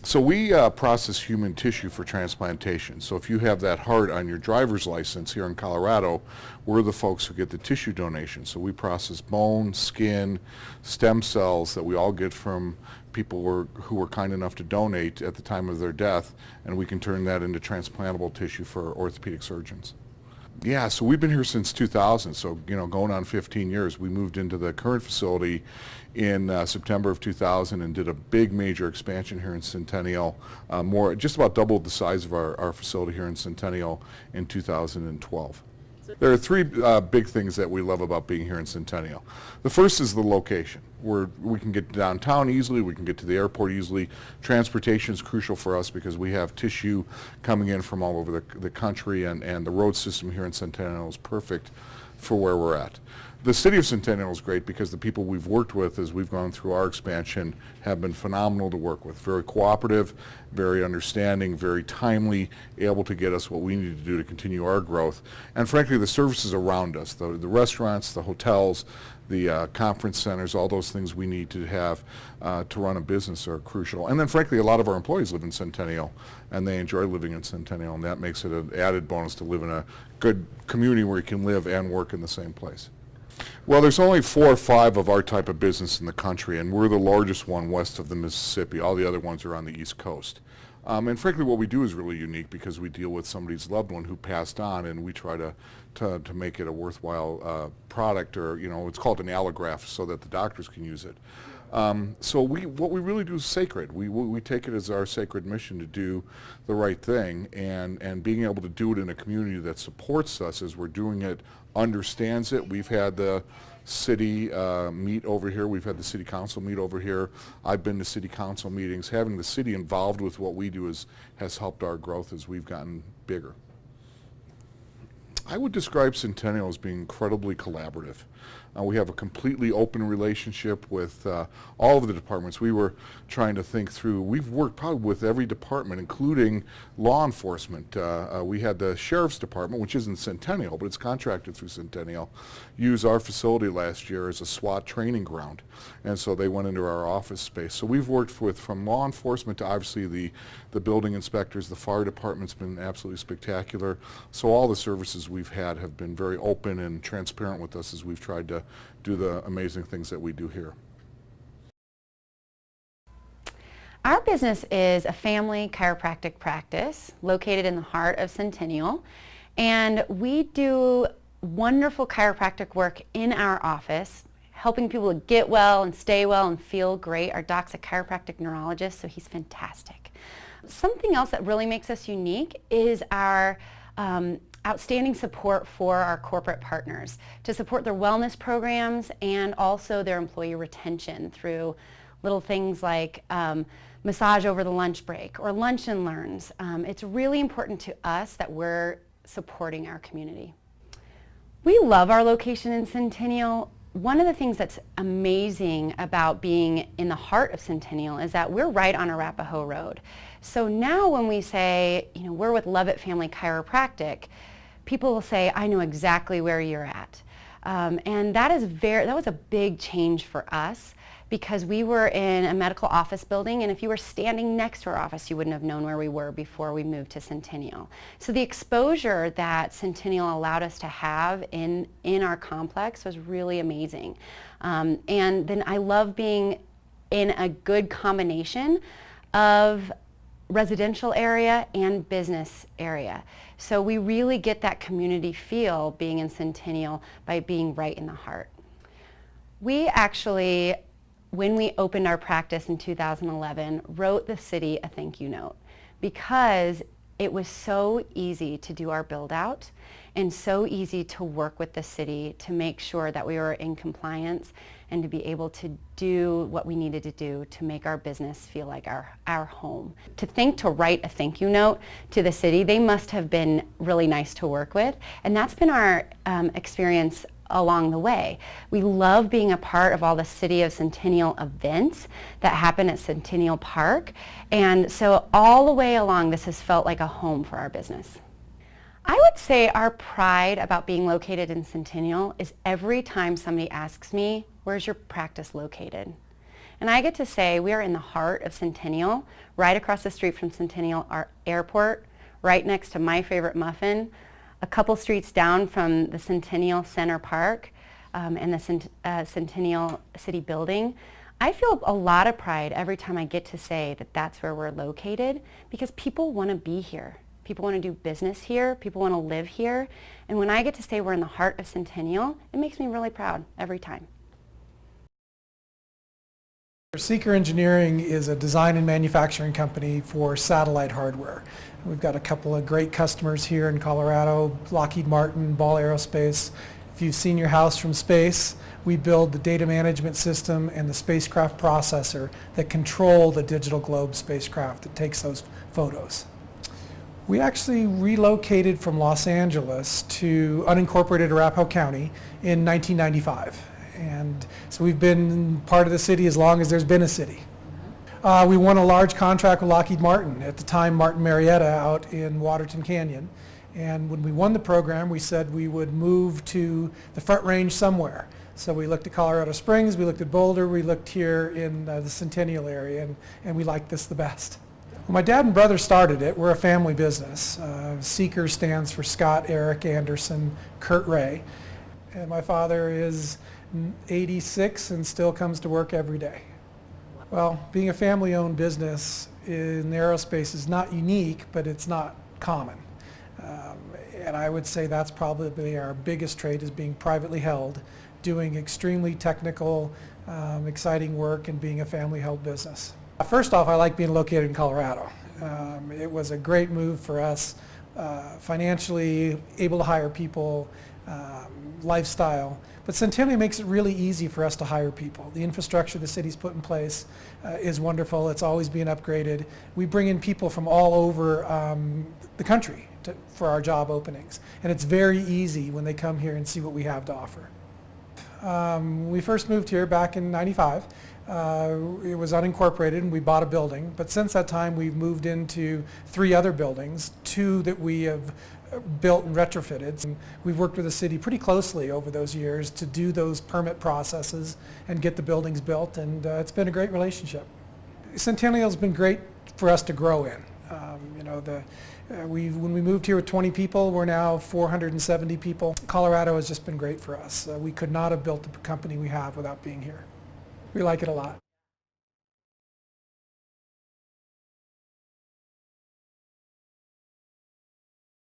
So we process human tissue for transplantation. So if you have that heart on your driver's license here in Colorado, we're the folks who get the tissue donation. So we process bone, skin, stem cells that we all get from people who were kind enough to donate at the time of their death, and we can turn that into transplantable tissue for orthopedic surgeons. Yeah, so we've been here since 2000, so going on 15 years. We moved into the current facility in September of 2000 and did a big major expansion here in Centennial, just about doubled the size of our facility here in Centennial in 2012. There are three big things that we love about being here in Centennial. The first is the location. We can get downtown easily, we can get to the airport easily. Transportation is crucial for us because we have tissue coming in from all over the country, and the road system here in Centennial is perfect for where we're at. The city of Centennial is great because the people we've worked with as we've gone through our expansion have been phenomenal to work with. Very cooperative, very understanding, very timely, able to get us what we need to do to continue our growth. And frankly, the services around us, the restaurants, the hotels, the conference centers, all those things we need to have to run a business are crucial. And then frankly, a lot of our employees live in Centennial and they enjoy living in Centennial, and that makes it an added bonus to live in a good community where you can live and work in the same place. Well, there's only 4 or 5 of our type of business in the country, and we're the largest one west of the Mississippi. All the other ones are on the East Coast. And frankly, what we do is really unique because we deal with somebody's loved one who passed on, and we try to make it a worthwhile product, or it's called an allograft, so that the doctors can use it. So what we really do is sacred. We take it as our sacred mission to do the right thing, and being able to do it in a community that supports us as we're doing it, understands it. We've had the city meet over here. We've had the city council meet over here. I've been to city council meetings. Having the city involved with what we do has helped our growth as we've gotten bigger. I would describe Centennial as being incredibly collaborative. We have a completely open relationship with all of the departments. We were trying to think through, we've worked probably with every department, including law enforcement. We had the sheriff's department, which isn't Centennial, but it's contracted through Centennial, use our facility last year as a SWAT training ground. And so they went into our office space. So we've worked with, from law enforcement to obviously the building inspectors. The fire department's been absolutely spectacular. So all the services we've had have been very open and transparent with us as we've tried to do the amazing things that we do here. Our business is a family chiropractic practice located in the heart of Centennial, and we do wonderful chiropractic work in our office, helping people to get well and stay well and feel great. Our doc's a chiropractic neurologist, so he's fantastic. Something else that really makes us unique is our outstanding support for our corporate partners to support their wellness programs and also their employee retention through little things like massage over the lunch break or lunch and learns. It's really important to us that we're supporting our community. We love our location in Centennial. One of the things that's amazing about being in the heart of Centennial is that we're right on Arapahoe Road. So now when we say, we're with Lovett Family Chiropractic, people will say, I know exactly where you're at. And that was a big change for us because we were in a medical office building, and if you were standing next to our office, you wouldn't have known where we were before we moved to Centennial. So the exposure that Centennial allowed us to have in our complex was really amazing. And then I love being in a good combination of residential area and business area. So we really get that community feel being in Centennial by being right in the heart. We actually, when we opened our practice in 2011, wrote the city a thank you note because it was so easy to do our build out and so easy to work with the city to make sure that we were in compliance and to be able to do what we needed to do to make our business feel like our home. To write a thank you note to the city, they must have been really nice to work with, and that's been our experience along the way. We love being a part of all the City of Centennial events that happen at Centennial Park, and so all the way along this has felt like a home for our business. I would say our pride about being located in Centennial is every time somebody asks me, where's your practice located? And I get to say we are in the heart of Centennial, right across the street from Centennial Airport, right next to my favorite muffin, a couple streets down from the Centennial Center Park and the Centennial City Building. I feel a lot of pride every time I get to say that that's where we're located, because people want to be here. People want to do business here. People want to live here. And when I get to say we're in the heart of Centennial, it makes me really proud every time. Seeker Engineering is a design and manufacturing company for satellite hardware. We've got a couple of great customers here in Colorado, Lockheed Martin, Ball Aerospace. If you've seen your house from space, we build the data management system and the spacecraft processor that control the digital globe spacecraft that takes those photos. We actually relocated from Los Angeles to unincorporated Arapahoe County in 1995. And so we've been part of the city as long as there's been a city. We won a large contract with Lockheed Martin, at the time Martin Marietta, out in Waterton Canyon. And when we won the program, we said we would move to the Front Range somewhere. So we looked at Colorado Springs, we looked at Boulder, we looked here in the Centennial area, and we liked this the best. Well, my dad and brother started it. We're a family business. Seeker stands for Scott, Eric, Anderson, Kurt, Ray. And my father is 86 and still comes to work every day. Well, being a family-owned business in aerospace is not unique, but it's not common. And I would say that's probably our biggest trait, is being privately held, doing extremely technical, exciting work, and being a family-held business. First off, I like being located in Colorado. It was a great move for us, financially, able to hire people, lifestyle. But Centennial makes it really easy for us to hire people. The infrastructure the city's put in place is wonderful. It's always being upgraded. We bring in people from all over the country for our job openings. And it's very easy when they come here and see what we have to offer. We first moved here back in '95. It was unincorporated and we bought a building. But since that time, we've moved into 3 other buildings, 2 that we have built and retrofitted. And we've worked with the city pretty closely over those years to do those permit processes and get the buildings built, and it's been a great relationship. Centennial's been great for us to grow in. When we moved here with 20 people, we're now 470 people. Colorado has just been great for us. We could not have built the company we have without being here. We like it a lot.